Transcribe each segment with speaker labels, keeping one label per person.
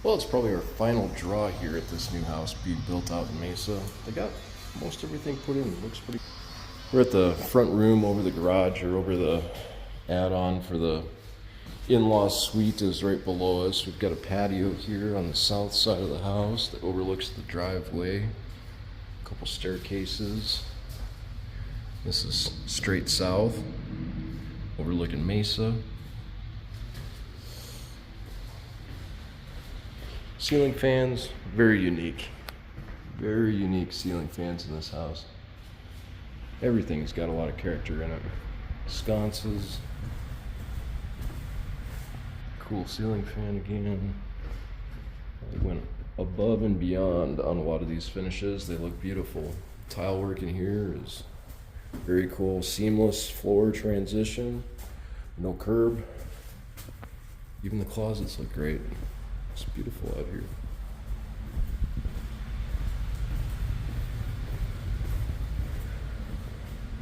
Speaker 1: Well, it's probably our final draw here at this new house being built out in Mesa. They got most everything put in. It looks pretty. We're at the front room over the garage, or over the add-on for the in-law suite is right below us. We've got a patio here on the south side of the house that overlooks the driveway. A couple staircases. This is straight south, overlooking Mesa. Ceiling fans, very unique. Very unique ceiling fans in this house. Everything's got a lot of character in it. Sconces. Cool ceiling fan again. They went above and beyond on a lot of these finishes. They look beautiful. Tile work in here is very cool. Seamless floor transition. No curb. Even the closets look great. It's beautiful out here.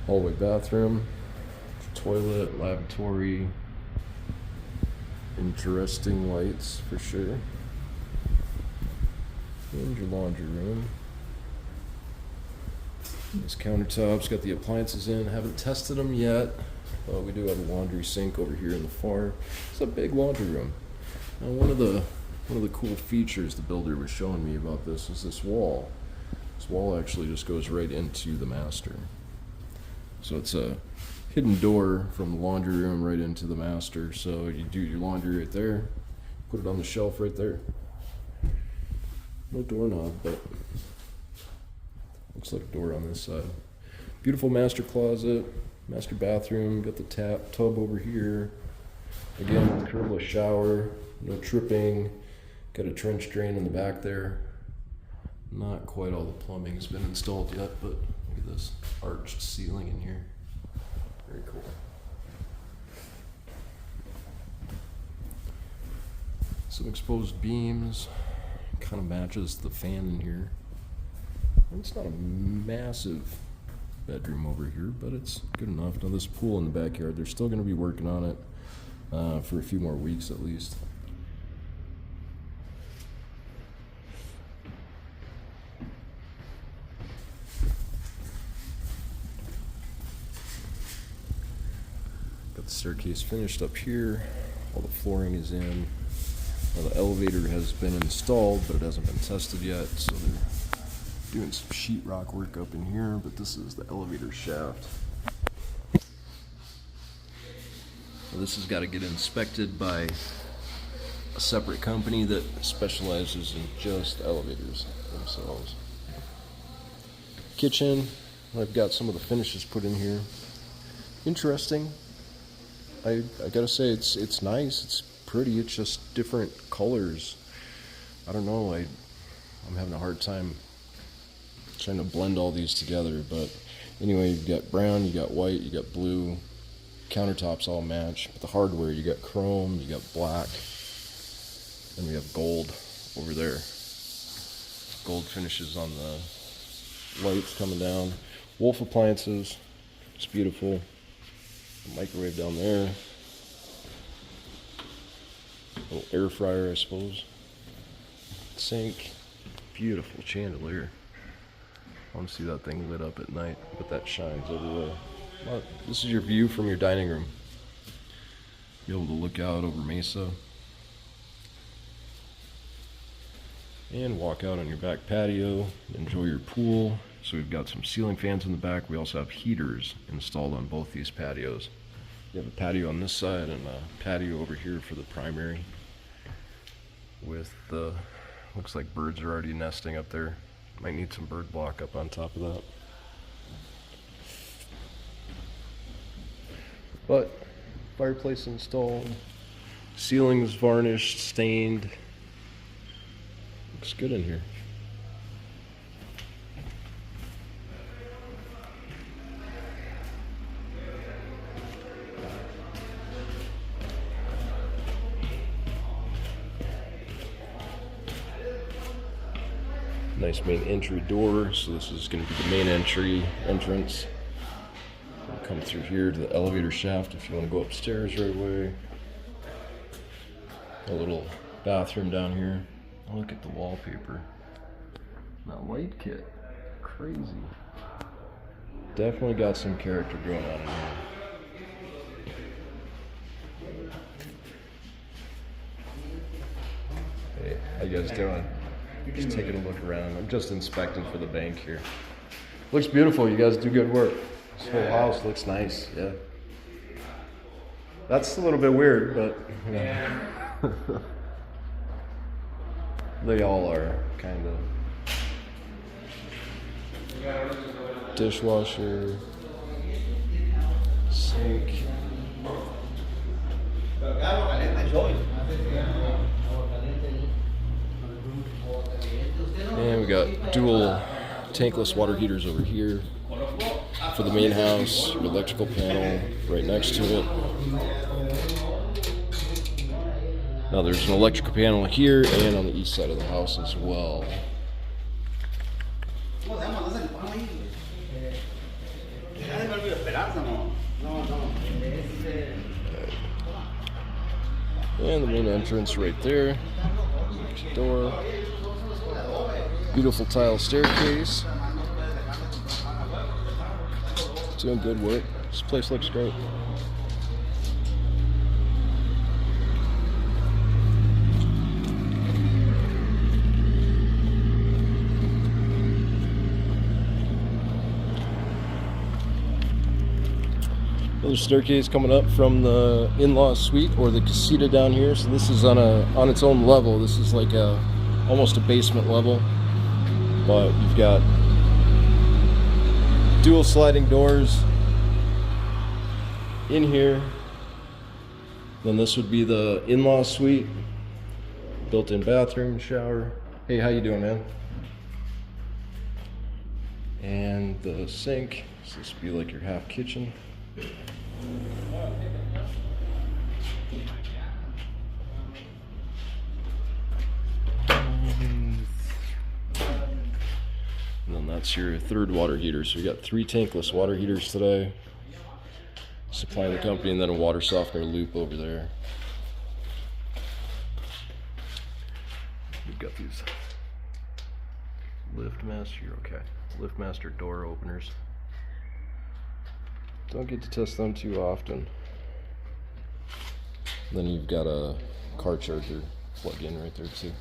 Speaker 1: Hallway bathroom, toilet, lavatory. Interesting lights for sure. And your laundry room. These countertops got the appliances in. Haven't tested them yet. We do have a laundry sink over here in the far. It's a big laundry room. Now one of the cool features the builder was showing me about this is this wall. This wall actually just goes right into the master. So it's a hidden door from the laundry room right into the master. So you do your laundry right there, put it on the shelf right there. No doorknob, but looks like a door on this side. Beautiful master closet, master bathroom, got the tub over here. Again, curbless shower, no tripping. Got a trench drain in the back there. Not quite all the plumbing has been installed yet, but look at this arched ceiling in here. Very cool. Some exposed beams. Kind of matches the fan in here. It's not a massive bedroom over here, but it's good enough. Now this pool in the backyard, they're still going to be working on it for a few more weeks at least. Got the staircase finished up here. All the flooring is in. Now the elevator has been installed, but it hasn't been tested yet, so they're doing some sheetrock work up in here, but this is the elevator shaft. Now this has got to get inspected by a separate company that specializes in just elevators themselves. Kitchen, I've got some of the finishes put in here. Interesting. I gotta say it's nice, it's pretty, it's just different colors. I don't know, I'm having a hard time trying to blend all these together, but anyway, you've got brown, you got white, you got blue, countertops all match, but the hardware, you got chrome, you got black, and we have gold over there. Gold finishes on the lights coming down. Wolf appliances, it's beautiful. Microwave down there. Little air fryer, I suppose. Sink. Beautiful chandelier. I want to see that thing lit up at night, but that shines everywhere. Well, this is your view from your dining room. Be able to look out over Mesa. And walk out on your back patio, enjoy your pool. So we've got some ceiling fans in the back. We also have heaters installed on both these patios. You have a patio on this side and a patio over here for the primary. With the, looks like birds are already nesting up there. Might need some bird block up on top of that. But fireplace installed. Ceilings varnished, stained. Looks good in here. Nice main entry door, so this is going to be the main entrance. We'll come through here to the elevator shaft if you want to go upstairs right away. A little bathroom down here. Look at the wallpaper. That light kit. Crazy. Definitely got some character going on in here. Hey, how you guys doing? Just taking a look around. I'm just inspecting for the bank here. Looks beautiful. You guys do good work. This whole house looks nice. Yeah. That's a little bit weird, but yeah. They all are, kind of. Dishwasher, sink. And we got dual tankless water heaters over here for the main house, your electrical panel right next to it. Now there's an electrical panel here and on the east side of the house as well. And the main entrance right there. Door. Beautiful tile staircase. Doing good work. This place looks great. Another staircase coming up from the in-law suite or the casita down here. So this is on its own level. This is like almost a basement level, but you've got dual sliding doors in here. Then this would be the in-law suite, built-in bathroom, shower. Hey, how you doing, man? And the sink. So this would be like your half kitchen. And then that's your third water heater. So we got 3 tankless water heaters today, supplying the company, and then a water softener loop over there. We've got these lift master door openers. Don't get to test them too often. Then you've got a car charger plug in right there too.